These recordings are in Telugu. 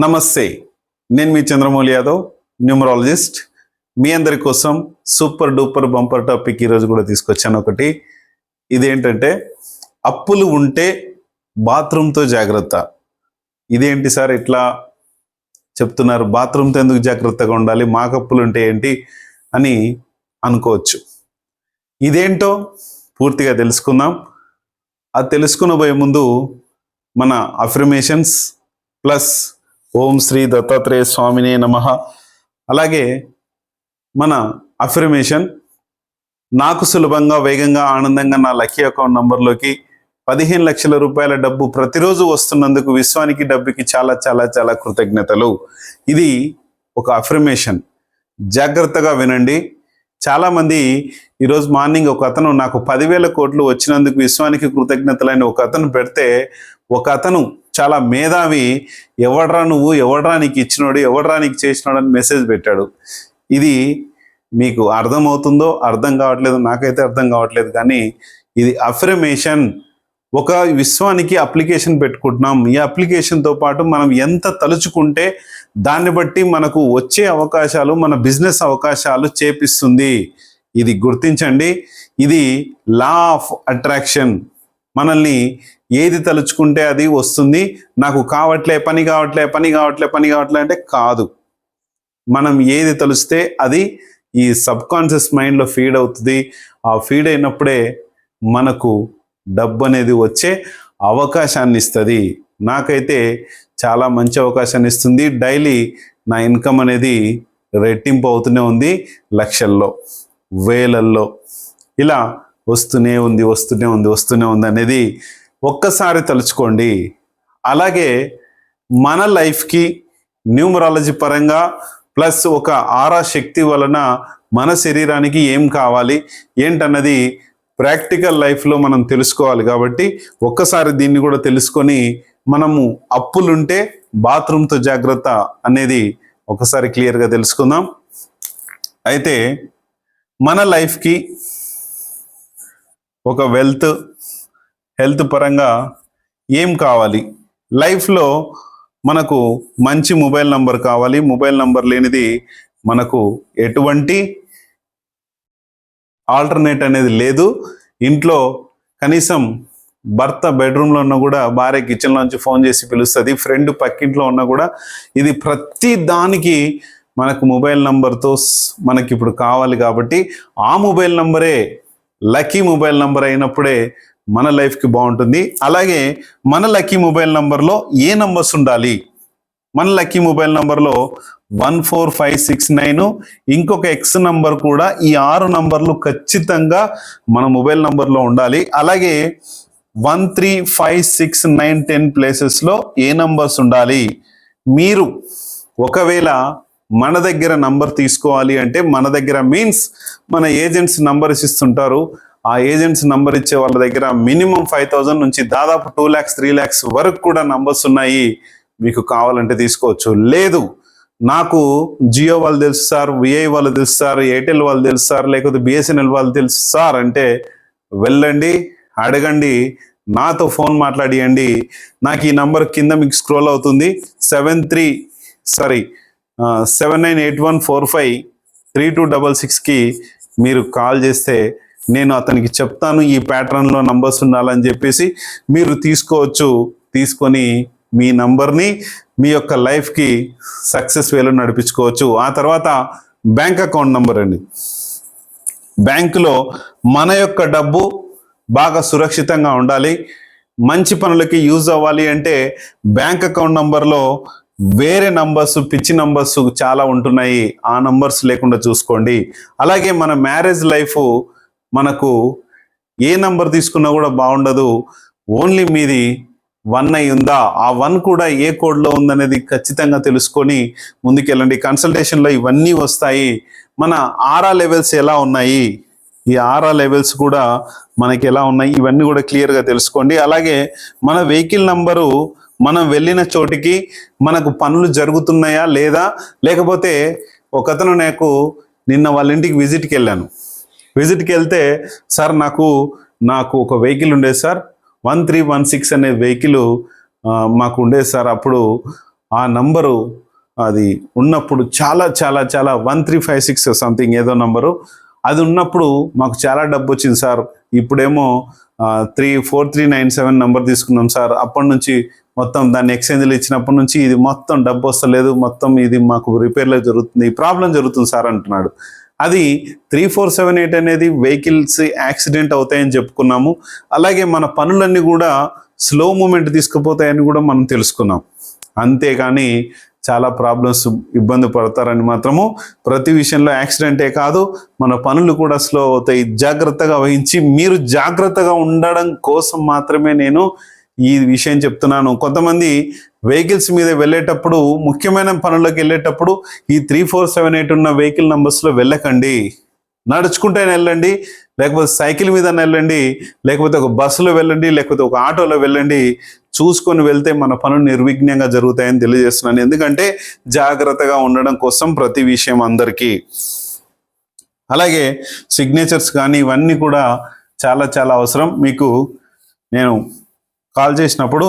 నమస్తే, నేను మీ చంద్రమౌళి యాదవ్, న్యూమరాలజిస్ట్. మీ అందరి కోసం సూపర్ డూపర్ బంపర్ టాపిక్ ఈరోజు కూడా తీసుకొచ్చాను. ఒకటి ఇదేంటంటే, అప్పులు ఉంటే బాత్రూమ్తో జాగ్రత్త. ఇదేంటి సార్ ఇట్లా చెప్తున్నారు, బాత్రూమ్తో ఎందుకు జాగ్రత్తగా ఉండాలి, మాకు అప్పులు ఉంటే ఏంటి అని అనుకోవచ్చు. ఇదేంటో పూర్తిగా తెలుసుకుందాం. అది తెలుసుకునబోయే ముందు మన అఫర్మేషన్స్ ప్లస్ ఓం శ్రీ దత్తాత్రేయ స్వామినే నమః, అలాగే మన అఫర్మేషన్ నాకు సులభంగా వేగంగా ఆనందంగా నా లక్కీ అకౌంట్ నంబర్లోకి 15 లక్షల రూపాయల డబ్బు ప్రతిరోజు వస్తున్నందుకు విశ్వానికి డబ్బుకి చాలా చాలా చాలా కృతజ్ఞతలు. ఇది ఒక అఫర్మేషన్, జాగ్రత్తగా వినండి. చాలామంది ఈరోజు మార్నింగ్ ఒక అతను నాకు 10,000 కోట్లు వచ్చినందుకు విశ్వానికి కృతజ్ఞతలని ఒక అతను పెడితే, ఒక అతను చాలా మేధావి, ఎవడ్రా నువ్వు, ఎవడ్రా నీకు ఇచ్చినోడు, ఎవడ్రా నీకు చేసినాడు అని మెసేజ్ పెట్టాడు. ఇది మీకు అర్థమవుతుందో అర్థం కావట్లేదు, నాకైతే అర్థం కావట్లేదు. కానీ ఇది అఫర్మేషన్. ఒక విశ్వానికి అప్లికేషన్ పెట్టుకుంటున్నాం. ఈ అప్లికేషన్తో పాటు మనం ఎంత తలుచుకుంటే దాన్ని బట్టి మనకు వచ్చే అవకాశాలు, మన బిజినెస్ అవకాశాలు చేపిస్తుంది. ఇది గుర్తించండి. ఇది లా ఆఫ్ అట్రాక్షన్. మనల్ని ఏది తలుచుకుంటే అది వస్తుంది. నాకు కావట్లే, పని కావట్లే, పని కావట్లే, పని కావట్లే అంటే కాదు. మనం ఏది తలుస్తే అది ఈ సబ్కాన్షియస్ మైండ్లో ఫీడ్ అవుతుంది. ఆ ఫీడ్ అయినప్పుడే మనకు డబ్బు అనేది వచ్చే అవకాశాన్ని ఇస్తుంది. నాకైతే చాలా మంచి అవకాశాన్ని ఇస్తుంది. డైలీ నా ఇన్కమ్ అనేది రెట్టింపు అవుతూనే ఉంది. లక్షల్లో, వేలల్లో ఇలా వస్తూనే ఉంది అనేది ఒక్కసారి తలుచుకోండి. అలాగే మన లైఫ్కి న్యూమరాలజీ పరంగా ప్లస్ ఒక ఆరా శక్తి వలన మన శరీరానికి ఏం కావాలి ఏంటన్నది ప్రాక్టికల్ లైఫ్లో మనం తెలుసుకోవాలి. కాబట్టి ఒక్కసారి దీన్ని కూడా తెలుసుకొని మనము అప్పులుంటే బాత్రూమ్తో జాగ్రత్త అనేది ఒకసారి క్లియర్గా తెలుసుకుందాం. అయితే మన లైఫ్కి ఒక హెల్త్ పరంగా ఏం కావాలి, లైఫ్లో మనకు మంచి మొబైల్ నంబర్ కావాలి. మొబైల్ నంబర్ లేనిది మనకు ఎటువంటి ఆల్టర్నేట్ అనేది లేదు. ఇంట్లో కనీసం భర్త బెడ్రూమ్లో ఉన్నా కూడా భార్య కిచెన్లోంచి ఫోన్ చేసి పిలుస్తుంది. ఫ్రెండ్ పక్కింట్లో ఉన్నా కూడా ఇది ప్రతి దానికి మనకు మొబైల్ నంబర్తో మనకి ఇప్పుడు కావాలి. కాబట్టి ఆ మొబైల్ నంబరే లక్కీ మొబైల్ నంబర్ అయినప్పుడే మన లైఫ్కి బాగుంటుంది. అలాగే మన లక్కీ మొబైల్ నంబర్లో ఏ నంబర్స్ ఉండాలి? మన లక్కీ మొబైల్ నంబర్లో 14569 ఇంకొక ఎక్స్ నంబర్ కూడా, ఈ 6 నంబర్లు ఖచ్చితంగా మన మొబైల్ నంబర్లో ఉండాలి. అలాగే 1356910 ప్లేసెస్లో ఏ నంబర్స్ ఉండాలి? మీరు ఒకవేళ మన దగ్గర నంబర్ తీసుకోవాలి అంటే, మన దగ్గర మీన్స్ మన ఏజెంట్స్ నంబర్స్ ఇస్తుంటారు. ఆ ఏజెంట్స్ నంబర్ ఇచ్చే వాళ్ళ దగ్గర మినిమం 5,000 నుంచి దాదాపు 2 lakhs 3 lakhs వరకు కూడా నంబర్స్ ఉన్నాయి. మీకు కావాలంటే తీసుకోవచ్చు. లేదు, నాకు జియో వాళ్ళు తెలుసు సార్, విఐ వాళ్ళు తెలుసు సార్, ఎయిర్టెల్ వాళ్ళు తెలుసు సార్, లేకపోతే బిఎస్ఎన్ఎల్ వాళ్ళు తెలుసు సార్ అంటే వెళ్ళండి, అడగండి, నాతో ఫోన్ మాట్లాడియండి. నాకు ఈ నంబర్ కింద మీకు స్క్రోల్ అవుతుంది. 7981453266కి మీరు కాల్ చేస్తే నేను అతనికి చెప్తాను ఈ ప్యాటర్న్లో నంబర్స్ ఉండాలని చెప్పేసి మీరు తీసుకోవచ్చు. తీసుకొని మీ నంబర్ని మీ యొక్క లైఫ్కి సక్సెస్ వేలో నడిపించుకోవచ్చు. ఆ తర్వాత బ్యాంక్ అకౌంట్ నంబర్ అండి. బ్యాంకులో మన యొక్క డబ్బు బాగా సురక్షితంగా ఉండాలి, మంచి పనులకి యూజ్ అవ్వాలి అంటే బ్యాంక్ అకౌంట్ నంబర్లో వేరే నంబర్స్, పిచ్చి నంబర్స్ చాలా ఉంటున్నాయి. ఆ నంబర్స్ లేకుండా చూసుకోండి. అలాగే మన మ్యారేజ్ లైఫ్ మనకు ఏ నంబర్ తీసుకున్నా కూడా బాగుండదు. ఓన్లీ మీది 1 అయి ఉందా, ఆ 1 కూడా ఏ కోడ్లో ఉందనేది ఖచ్చితంగా తెలుసుకొని ముందుకెళ్ళండి. కన్సల్టేషన్లో ఇవన్నీ వస్తాయి. మన ఆరా లెవెల్స్ ఎలా ఉన్నాయి, ఈ ఆరా లెవెల్స్ కూడా మనకి ఎలా ఉన్నాయి, ఇవన్నీ కూడా క్లియర్గా తెలుసుకోండి. అలాగే మన వెహికల్ నంబరు, మనం వెళ్ళిన చోటికి మనకు పనులు జరుగుతున్నాయా లేదా, లేకపోతే ఒకతను నిన్న వాళ్ళ ఇంటికి విజిట్కి వెళ్తే సార్ నాకు ఒక వెహికల్ ఉండేది సార్, 1316 అనే వెహికల్ మాకు ఉండేది సార్. అప్పుడు ఆ నంబరు అది ఉన్నప్పుడు చాలా చాలా చాలా 1356 సంథింగ్ ఏదో నంబరు అది ఉన్నప్పుడు మాకు చాలా డబ్బు వచ్చింది సార్. ఇప్పుడేమో 4397 నంబర్ తీసుకున్నాం సార్. అప్పటి నుంచి మొత్తం దాన్ని ఎక్స్చేంజ్లు ఇచ్చినప్పటి నుంచి ఇది మొత్తం డబ్బు వస్తలేదు, మొత్తం ఇది మాకు రిపేర్లో జరుగుతుంది, ప్రాబ్లం జరుగుతుంది సార్ అంటున్నాడు. అది 3478 అనేది వెహికల్స్ యాక్సిడెంట్ అవుతాయని చెప్పుకున్నాము. అలాగే మన పనులన్నీ కూడా స్లో మూమెంట్ తీసుకుపోతాయని కూడా మనం తెలుసుకున్నాం. అంతేగాని చాలా ప్రాబ్లమ్స్ ఇబ్బంది పడతారని మాత్రము ప్రతి విషయంలో యాక్సిడెంటే కాదు మన పనులు కూడా స్లో అవుతాయి. జాగ్రత్తగా వహించి మీరు జాగ్రత్తగా ఉండడం కోసం మాత్రమే నేను ఈ విషయం చెప్తున్నాను. కొంతమంది వెహికల్స్ మీద వెళ్ళేటప్పుడు, ముఖ్యమైన పనులకు వెళ్ళేటప్పుడు ఈ 3478 ఉన్న వెహికల్ నంబర్స్లో వెళ్ళకండి. నడుచుకుంటేనే వెళ్ళండి, లేకపోతే సైకిల్ మీద వెళ్ళండి, లేకపోతే ఒక బస్సులో వెళ్ళండి, లేకపోతే ఒక ఆటోలో వెళ్ళండి. చూసుకొని వెళ్తే మన పనులు నిర్విఘ్నంగా జరుగుతాయని తెలియజేస్తున్నాను. ఎందుకంటే జాగ్రత్తగా ఉండడం కోసం ప్రతి విషయం అందరికీ. అలాగే సిగ్నేచర్స్ కానీ ఇవన్నీ కూడా చాలా చాలా అవసరం. మీకు నేను కాల్ చేసినప్పుడు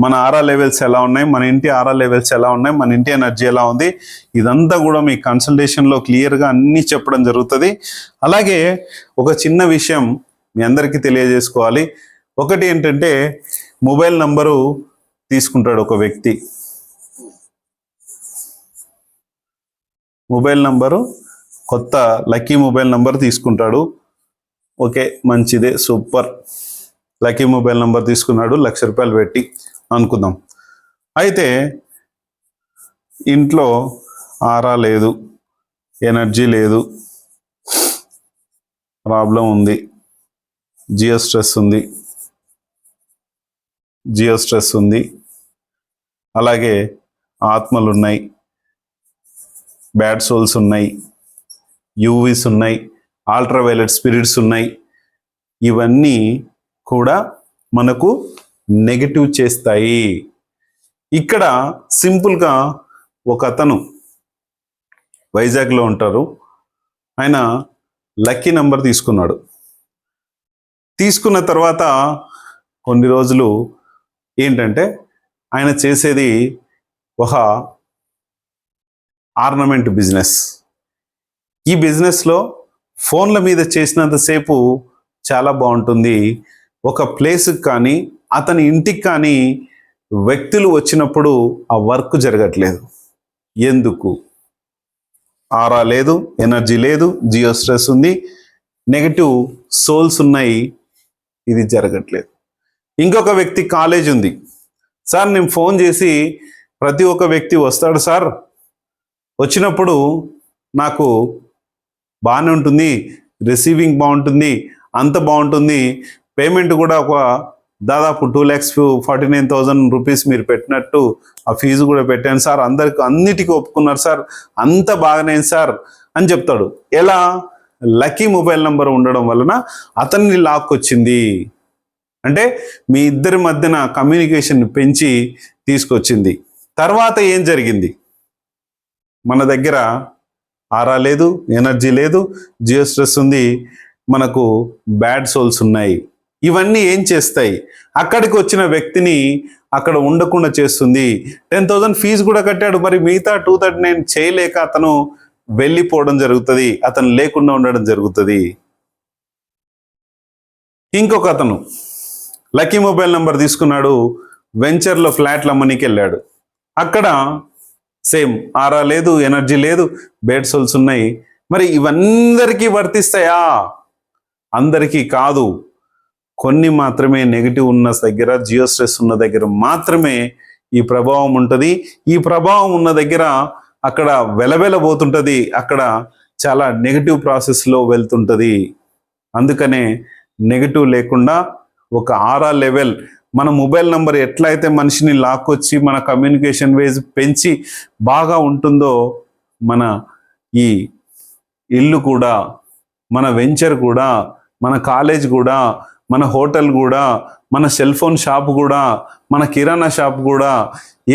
మన ఆరా లెవెల్స్ ఎలా ఉన్నాయి, మన ఇంటి ఆరా లెవెల్స్ ఎలా ఉన్నాయి, మన ఇంటి ఎనర్జీ ఎలా ఉంది, ఇదంతా కూడా మీ కన్సల్టేషన్లో క్లియర్గా అన్నీ చెప్పడం జరుగుతుంది. అలాగే ఒక చిన్న విషయం మీ అందరికీ తెలియజేసుకోవాలి. ఒకటి ఏంటంటే మొబైల్ నంబరు తీసుకుంటాడు ఒక వ్యక్తి. మొబైల్ నంబరు కొత్త లక్కీ మొబైల్ నంబర్ తీసుకుంటాడు. ఓకే, మంచిదే, సూపర్. లక్కీ మొబైల్ నంబర్ తీసుకున్నాడు, ₹1,00,000 పెట్టి అనుకుందాం. అయితే ఇంట్లో ఆరా లేదు, ఎనర్జీ లేదు, ప్రాబ్లం ఉంది, జియో స్ట్రెస్ ఉంది, అలాగే ఆత్మలు ఉన్నాయి, బ్యాడ్ సోల్స్ ఉన్నాయి, యూవీస్ ఉన్నాయి, అల్ట్రావైలెట్ స్పిరిట్స్ ఉన్నాయి. ఇవన్నీ కూడా మనకు నెగటివ్ చేస్తాయి. ఇక్కడ సింపుల్గా ఒక అతను వైజాగ్లో ఉంటారు. ఆయన లక్కీ నంబర్ తీసుకున్నాడు. తీసుకున్న తర్వాత కొన్ని రోజులు ఏంటంటే ఆయన చేసేది ఒక ఆర్నమెంట్ బిజినెస్. ఈ బిజినెస్లో ఫోన్ల మీద చేసినంతసేపు చాలా బాగుంటుంది. ఒక ప్లేస్కి కానీ అతని ఇంటికి కానీ వ్యక్తులు వచ్చినప్పుడు ఆ వర్క్ జరగట్లేదు. ఎందుకు? ఆరా లేదు, ఎనర్జీ లేదు, జియో స్ట్రెస్ ఉంది, నెగటివ్ సోల్స్ ఉన్నాయి, ఇది జరగట్లేదు. ఇంకొక వ్యక్తి కాలేజ్ ఉంది. సార్ నేను ఫోన్ చేసి ప్రతి ఒక్క వ్యక్తి వస్తాడు సార్, వచ్చినప్పుడు నాకు బాగానే ఉంటుంది, రిసీవింగ్ బాగుంటుంది, అంత బాగుంటుంది, పేమెంట్ కూడా ఒక దాదాపు 2,49,000 రూపీస్ మీరు పెట్టినట్టు ఆ ఫీజు కూడా పెట్టాను సార్, అన్నిటికీ ఒప్పుకున్నారు సార్, అంత బాగానే సార్ అని చెప్తాడు. ఎలా? లక్కీ మొబైల్ నంబర్ ఉండడం వలన అతన్ని లాక్కొచ్చింది. అంటే మీ ఇద్దరి మధ్యన కమ్యూనికేషన్ పెంచి తీసుకొచ్చింది. తర్వాత ఏం జరిగింది? మన దగ్గర ఆరా లేదు, ఎనర్జీ లేదు, జియో స్ట్రెస్ ఉంది, మనకు బ్యాడ్ సోల్స్ ఉన్నాయి. ఇవన్నీ ఏం చేస్తాయి? అక్కడికి వచ్చిన వ్యక్తిని అక్కడ ఉండకుండా చేస్తుంది. 10,000 ఫీజు కూడా కట్టాడు, మరి మిగతా 239 చేయలేక అతను వెళ్ళిపోవడం జరుగుతుంది, అతను లేకుండా ఉండడం జరుగుతుంది. ఇంకొక అతను లక్కీ మొబైల్ నంబర్ తీసుకున్నాడు, వెంచర్లో ఫ్లాట్లు అమ్మనికి వెళ్ళాడు. అక్కడ సేమ్ ఆరా లేదు, ఎనర్జీ లేదు, బేడ్ సోల్స్ ఉన్నాయి. మరి ఇవందరికీ వర్తిస్తాయా? అందరికీ కాదు. కొన్ని మాత్రమే నెగిటివ్ ఉన్న దగ్గర, జియో స్ట్రెస్ ఉన్న దగ్గర మాత్రమే ఈ ప్రభావం ఉంటుంది. ఈ ప్రభావం ఉన్న దగ్గర అక్కడ వెలవెలబోతుంటుంది, అక్కడ చాలా నెగిటివ్ ప్రాసెస్లో వెళ్తుంటుంది. అందుకనే నెగిటివ్ లేకుండా ఒక ఆరా లెవెల్, మన మొబైల్ నంబర్ ఎట్లయితే మనిషిని లాక్కొచ్చి మన కమ్యూనికేషన్ వేజ్ పెంచి బాగా ఉంటుందో, మన ఈ ఇల్లు కూడా, మన వెంచర్ కూడా, మన కాలేజ్ కూడా, మన హోటల్ కూడా, మన సెల్ ఫోన్ షాప్ కూడా, మన కిరాణా షాప్ కూడా,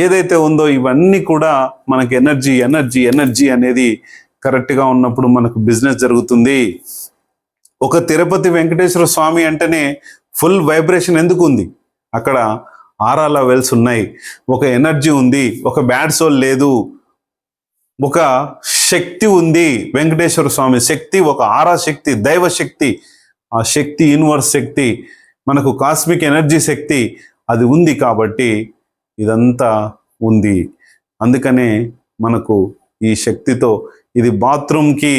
ఏదైతే ఉందో ఇవన్నీ కూడా మనకి ఎనర్జీ ఎనర్జీ ఎనర్జీ అనేది కరెక్ట్గా ఉన్నప్పుడు మనకు బిజినెస్ జరుగుతుంది. ఒక తిరుపతి వెంకటేశ్వర స్వామి అంటేనే ఫుల్ వైబ్రేషన్ ఎందుకు ఉంది? అక్కడ ఆరా లెవెల్స్ ఉన్నాయి, ఒక ఎనర్జీ ఉంది, ఒక బ్యాడ్ సోల్ లేదు, ఒక శక్తి ఉంది. వెంకటేశ్వర స్వామి శక్తి, ఒక ఆరా శక్తి, దైవ శక్తి, ఆ శక్తి యూనివర్స్ శక్తి, మనకు కాస్మిక్ ఎనర్జీ శక్తి అది ఉంది కాబట్టి ఇదంతా ఉంది. అందుకనే మనకు ఈ శక్తితో ఇది బాత్రూమ్కి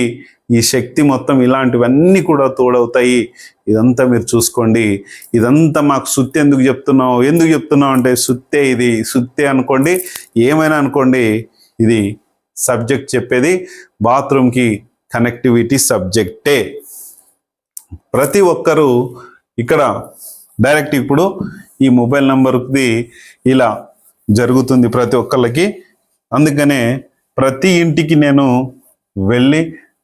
ఈ శక్తి మొత్తం ఇలాంటివన్నీ కూడా తోడవుతాయి. ఇదంతా మీరు చూసుకోండి. ఇదంతా మాకు సుత్తి ఎందుకు చెప్తున్నావు అంటే సుత్తే, ఇది సుత్తే అనుకోండి, ఏమైనా అనుకోండి, ఇది సబ్జెక్ట్ చెప్పేది బాత్రూమ్కి కనెక్టివిటీ సబ్జెక్టే. ప్రతి ఒక్కరూ ఇక్కడ డైరెక్ట్ ఇప్పుడు ఈ మొబైల్ నెంబర్కి ఇలా జరుగుతుంది ప్రతి ఒక్కళ్ళకి. అందుకనే ప్రతి ఇంటికి నేను వెళ్ళి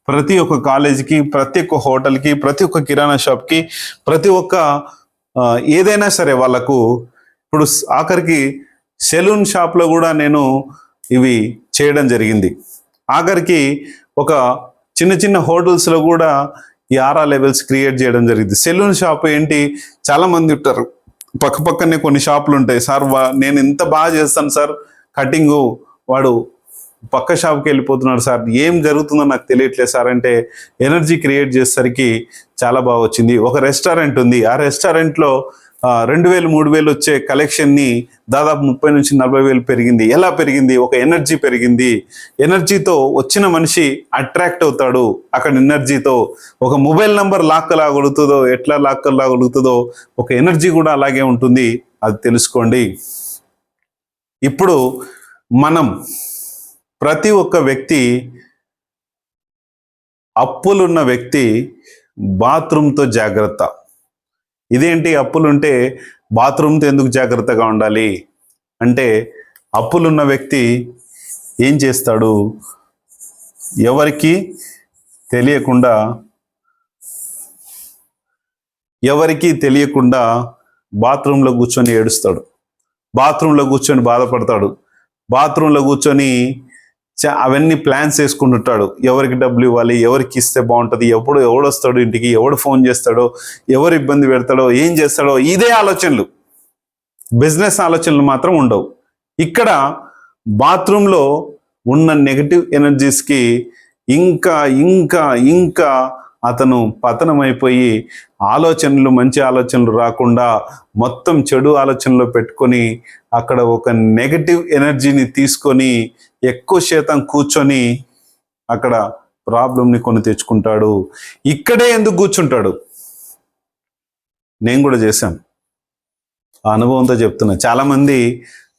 ప్రతి ఒక్క కాలేజీకి, ప్రతి ఒక్క హోటల్కి, ప్రతి ఒక్క కిరాణా షాప్కి, ప్రతి ఒక్క ఏదైనా సరే వాళ్ళకు, ఇప్పుడు ఆఖరికి సెలూన్ షాప్లో కూడా నేను ఇవి చేయడం జరిగింది. ఆఖరికి ఒక చిన్న చిన్న హోటల్స్లో కూడా ఈ ఆరా లెవెల్స్ క్రియేట్ చేయడం జరిగింది. సెలూన్ షాప్ ఏంటి, చాలామంది ఉంటారు, పక్కనే కొన్ని షాపులు ఉంటాయి. సార్ నేను ఇంత బాగా చేస్తాను సార్ కటింగు, వాడు పక్క షాప్కి వెళ్ళిపోతున్నాడు సార్, ఏం జరుగుతుందో నాకు తెలియట్లేదు సార్ అంటే ఎనర్జీ క్రియేట్ చేసేసరికి చాలా బాగా వచ్చింది. ఒక రెస్టారెంట్ ఉంది, ఆ రెస్టారెంట్లో 2000 3000 వచ్చే కలెక్షన్ని దాదాపు 30 నుంచి 40,000 పెరిగింది. ఎలా పెరిగింది? ఒక ఎనర్జీ పెరిగింది. ఎనర్జీతో వచ్చిన మనిషి అట్రాక్ట్ అవుతాడు. అక్కడ ఎనర్జీతో ఒక మొబైల్ నంబర్ లాక్కలాగలుగుతుందో, ఎట్లా లాక్కలాగలుగుతుందో ఒక ఎనర్జీ కూడా అలాగే ఉంటుంది. అది తెలుసుకోండి. ఇప్పుడు మనం ప్రతి ఒక్క వ్యక్తి, అప్పులున్న వ్యక్తి బాత్రూమ్తో జాగ్రత్త. ఇదేంటి అప్పులుంటే బాత్రూమ్తో ఎందుకు జాగ్రత్తగా ఉండాలి అంటే, అప్పులున్న వ్యక్తి ఏం చేస్తాడు, ఎవరికి తెలియకుండా బాత్రూంలో కూర్చొని ఏడుస్తాడు, బాత్రూంలో కూర్చొని బాధపడతాడు, బాత్రూంలో కూర్చొని అవన్నీ ప్లాన్స్ వేసుకుంటుంటాడు. ఎవరికి డబ్బులు ఇవ్వాలి, ఎవరికి ఇస్తే బాగుంటుంది, ఎవడొస్తాడు ఇంటికి, ఎవడు ఫోన్ చేస్తాడో, ఎవరు ఇబ్బంది పెడతాడో, ఏం చేస్తాడో, ఇదే ఆలోచనలు. బిజినెస్ ఆలోచనలు మాత్రం ఉండవు. ఇక్కడ బాత్రూంలో ఉన్న నెగటివ్ ఎనర్జీస్కి ఇంకా ఇంకా ఇంకా అతను పతనమైపోయి ఆలోచనలు, మంచి ఆలోచనలు రాకుండా మొత్తం చెడు ఆలోచనలో పెట్టుకొని అక్కడ ఒక నెగటివ్ ఎనర్జీని తీసుకొని ఎక్కువ శాతం కూర్చొని అక్కడ ప్రాబ్లంని కొని తెచ్చుకుంటాడు. ఇక్కడే ఎందుకు కూర్చుంటాడు? నేను కూడా చేశాను, ఆ అనుభవంతో చెప్తున్నా. చాలామంది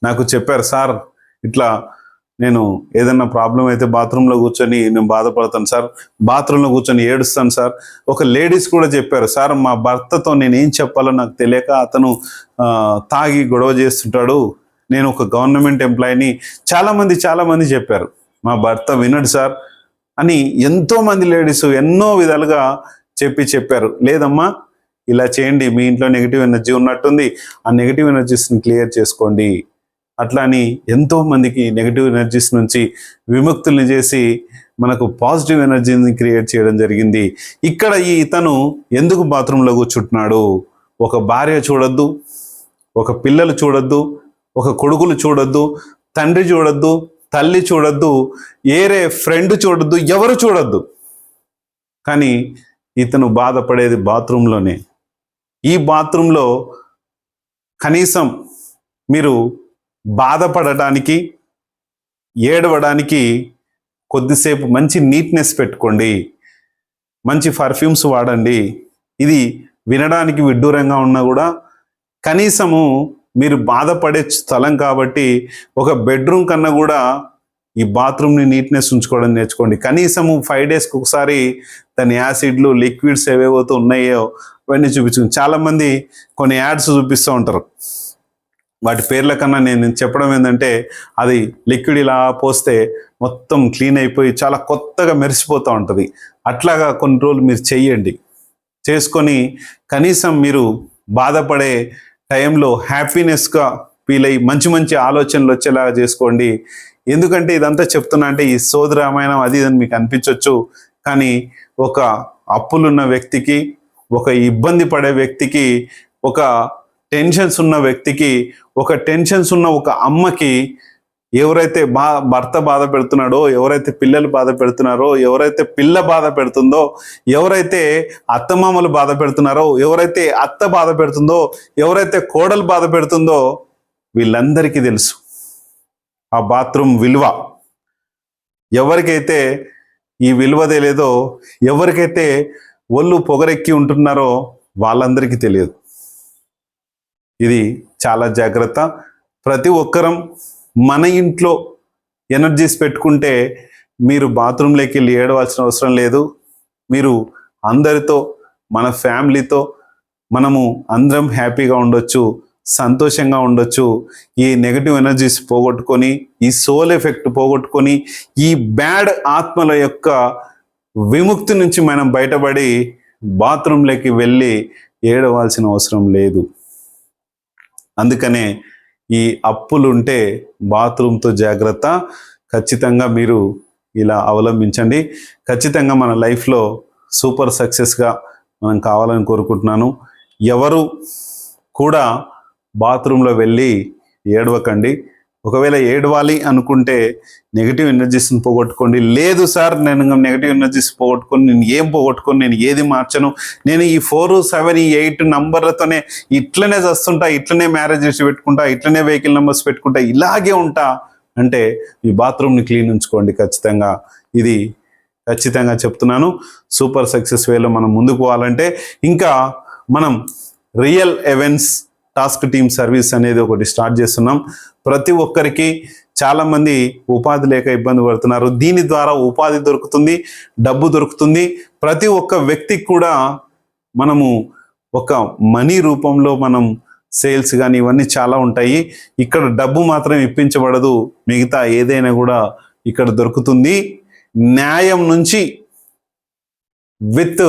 నాకు చెప్పారు, సార్ ఇట్లా నేను ఏదన్నా ప్రాబ్లం అయితే బాత్రూంలో కూర్చొని నేను బాధపడతాను సార్, బాత్రూంలో కూర్చొని ఏడుస్తాను సార్. ఒక లేడీస్ కూడా చెప్పారు, సార్ మా భర్తతో నేను ఏం చెప్పాలో నాకు తెలియక అతను తాగి గొడవ చేస్తుంటాడు, నేను ఒక గవర్నమెంట్ ఎంప్లాయీని. చాలామంది చెప్పారు, మా భర్త వినడు సార్ అని. ఎంతోమంది లేడీస్ ఎన్నో విధాలుగా చెప్పారు. లేదమ్మా, ఇలా చేయండి, మీ ఇంట్లో నెగిటివ్ ఎనర్జీ ఉన్నట్టుంది, ఆ నెగిటివ్ ఎనర్జీస్ని క్లియర్ చేసుకోండి. అట్లా అని ఎంతోమందికి నెగిటివ్ ఎనర్జీస్ నుంచి విముక్తుల్ని చేసి మనకు పాజిటివ్ ఎనర్జీని క్రియేట్ చేయడం జరిగింది. ఇక్కడ ఇతను ఎందుకు బాత్రూంలో కూర్చుంటున్నాడు? ఒక భార్య చూడొద్దు, ఒక పిల్లలు చూడొద్దు, ఒక కొడుకులు చూడొద్దు, తండ్రి చూడొద్దు, తల్లి చూడొద్దు, ఏరే ఫ్రెండ్ చూడొద్దు, ఎవరు చూడొద్దు. కానీ ఇతను బాధపడేది బాత్రూంలోనే. ఈ బాత్రూంలో కనీసం మీరు బాధపడటానికి, ఏడవడానికి కొద్దిసేపు మంచి నీట్నెస్ పెట్టుకోండి, మంచి పర్ఫ్యూమ్స్ వాడండి. ఇది వినడానికి విడ్డూరంగా ఉన్నా కూడా కనీసము మీరు బాధపడే స్థలం కాబట్టి ఒక బెడ్రూమ్ కన్నా కూడా ఈ బాత్రూమ్ని నీట్నెస్ ఉంచుకోవడం నేర్చుకోండి. కనీసము 5 డేస్కి ఒకసారి దాని యాసిడ్లు, లిక్విడ్స్ ఏవేవైతే ఉన్నాయో అవన్నీ చూపించుకోండి. చాలామంది కొన్ని యాడ్స్ చూపిస్తూ ఉంటారు, వాటి పేర్ల కన్నా నేను చెప్పడం ఏంటంటే, అది లిక్విడ్ ఇలా పోస్తే మొత్తం క్లీన్ అయిపోయి చాలా కొత్తగా మెరిసిపోతూ ఉంటుంది. అట్లాగా కొన్ని రోజులు మీరు చెయ్యండి. చేసుకొని కనీసం మీరు బాధపడే టైంలో హ్యాపీనెస్గా ఫీల్ అయ్యి మంచి ఆలోచనలు వచ్చేలాగా చేసుకోండి. ఎందుకంటే ఇదంతా చెప్తున్నా అంటే ఈ సోది రామాయణం అది ఇదని మీకు అనిపించవచ్చు. కానీ ఒక అప్పులున్న వ్యక్తికి, ఒక ఇబ్బంది పడే వ్యక్తికి, ఒక టెన్షన్స్ ఉన్న వ్యక్తికి, టెన్షన్స్ ఉన్న ఒక అమ్మకి, ఎవరైతే భర్త బాధ పెడుతున్నాడో, ఎవరైతే పిల్లలు బాధ పెడుతున్నారో, ఎవరైతే పిల్ల బాధ పెడుతుందో, ఎవరైతే అత్తమామలు బాధ పెడుతున్నారో, ఎవరైతే అత్త బాధ పెడుతుందో, ఎవరైతే కోడలు బాధ పెడుతుందో, వీళ్ళందరికీ తెలుసు ఆ బాత్రూమ్ విలువ. ఎవరికైతే ఈ విలువ తెలియదో, ఎవరికైతే ఒళ్ళు పొగరెక్కి ఉంటున్నారో వాళ్ళందరికీ తెలియదు. ఇది చాలా జాగ్రత్త. ప్రతి ఒక్కరం మన ఇంట్లో ఎనర్జీస్ పెట్టుకుంటే మీరు బాత్రూంలోకి వెళ్ళి ఏడవలసిన అవసరం లేదు. మీరు అందరితో, మన ఫ్యామిలీతో మనము అందరం హ్యాపీగా ఉండొచ్చు, సంతోషంగా ఉండొచ్చు. ఈ నెగటివ్ ఎనర్జీస్ పోగొట్టుకొని, ఈ సోల్ ఎఫెక్ట్ పోగొట్టుకొని, ఈ బ్యాడ్ ఆత్మల యొక్క విముక్తి నుంచి మనం బయటపడి బాత్రూంలోకి వెళ్ళి ఏడవలసిన అవసరం లేదు. అందుకనే ఈ అప్పులుంటే బాత్రూమ్తో జాగ్రత్త. ఖచ్చితంగా మీరు ఇలా అవలంబించండి. ఖచ్చితంగా మన లైఫ్లో సూపర్ సక్సెస్గా మనం కావాలని కోరుకుంటున్నాను. ఎవరు కూడా బాత్రూంలో వెళ్ళి ఏడవకండి. ఒకవేళ ఏడవాలి అనుకుంటే నెగిటివ్ ఎనర్జీస్ని పోగొట్టుకోండి. లేదు సార్, నేను నెగిటివ్ ఎనర్జీస్ పోగొట్టుకొని నేను ఏం పోగొట్టుకొని నేను ఏది మార్చను, నేను ఈ 4, 7, 8 నంబర్లతోనే ఇట్లనే చస్తుంటా, ఇట్లనే మ్యారేజ్ చేసి పెట్టుకుంటా, ఇట్లనే వెహికల్ నెంబర్స్ పెట్టుకుంటా, ఇలాగే ఉంటా అంటే మీ బాత్రూమ్ని క్లీన్ ఉంచుకోండి. ఖచ్చితంగా ఇది ఖచ్చితంగా చెప్తున్నాను. సూపర్ సక్సెస్ వేలో మనం ముందుకు పోవాలంటే ఇంకా మనం రియల్ ఎవెంట్స్ టాస్క్ టీమ్ సర్వీస్ అనేది ఒకటి స్టార్ట్ చేస్తున్నాం. ప్రతి ఒక్కరికి చాలామంది ఉపాధి లేక ఇబ్బంది పడుతున్నారు. దీని ద్వారా ఉపాధి దొరుకుతుంది, డబ్బు దొరుకుతుంది. ప్రతి ఒక్క వ్యక్తికి కూడా మనము ఒక మనీ రూపంలో మనం సేల్స్ కానీ ఇవన్నీ చాలా ఉంటాయి. ఇక్కడ డబ్బు మాత్రం ఇప్పించబడదు, మిగతా ఏదైనా కూడా ఇక్కడ దొరుకుతుంది. న్యాయం నుంచి విత్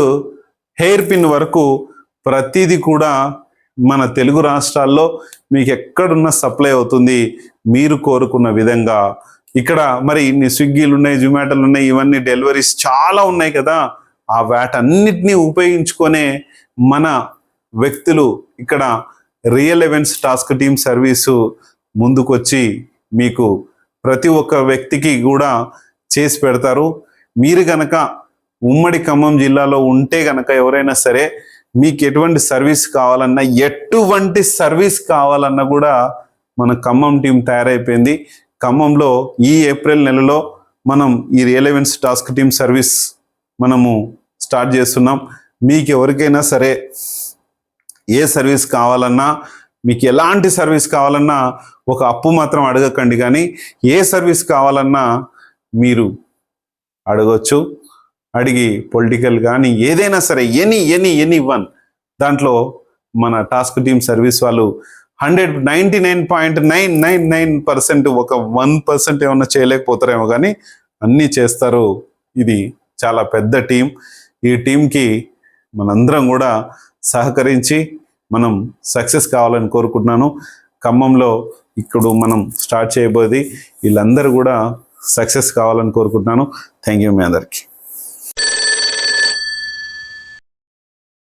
హెయిర్ పిన్ వరకు ప్రతిదీ కూడా మన తెలుగు రాష్ట్రాల్లో మీకు ఎక్కడున్న సప్లై అవుతుంది మీరు కోరుకున్న విధంగా. ఇక్కడ మరి ఇన్ని స్విగ్గీలు ఉన్నాయి, జొమాటోలు ఉన్నాయి, ఇవన్నీ డెలివరీస్ చాలా ఉన్నాయి కదా. ఆ వాటన్నిటినీ ఉపయోగించుకొనే మన వ్యక్తులు ఇక్కడ real events task team service ముందుకొచ్చి మీకు ప్రతి ఒక్క వ్యక్తికి కూడా చేసి పెడతారు. మీరు గనక ఉమ్మడి ఖమ్మం జిల్లాలో ఉంటే గనక ఎవరైనా సరే మీకు ఎటువంటి సర్వీస్ కావాలన్నా కూడా మన ఖమ్మం టీం తయారైపోయింది. ఖమ్మంలో ఈ ఏప్రిల్ నెలలో మనం ఈ real events task team service మనము స్టార్ట్ చేస్తున్నాం. మీకు ఎవరికైనా సరే ఏ సర్వీస్ కావాలన్నా, మీకు ఎలాంటి సర్వీస్ కావాలన్నా ఒక అప్పు మాత్రం అడగకండి, కానీ ఏ సర్వీస్ కావాలన్నా మీరు అడగొచ్చు. అడిగి పొలిటికల్ కానీ ఏదైనా సరే ఎనీ వన్ దాంట్లో మన టాస్క్ టీమ్ సర్వీస్ వాళ్ళు 99.999% ఒక 1% ఏమన్నా చేయలేకపోతారేమో కానీ అన్నీ చేస్తారు. ఇది చాలా పెద్ద టీం. ఈ టీంకి మనందరం కూడా సహకరించి మనం సక్సెస్ కావాలని కోరుకుంటున్నాను. ఖమ్మంలో ఇప్పుడు మనం స్టార్ట్ చేయబోయేది వీళ్ళందరూ కూడా సక్సెస్ కావాలని కోరుకుంటున్నాను. థ్యాంక్ యూ మీ అందరికీ.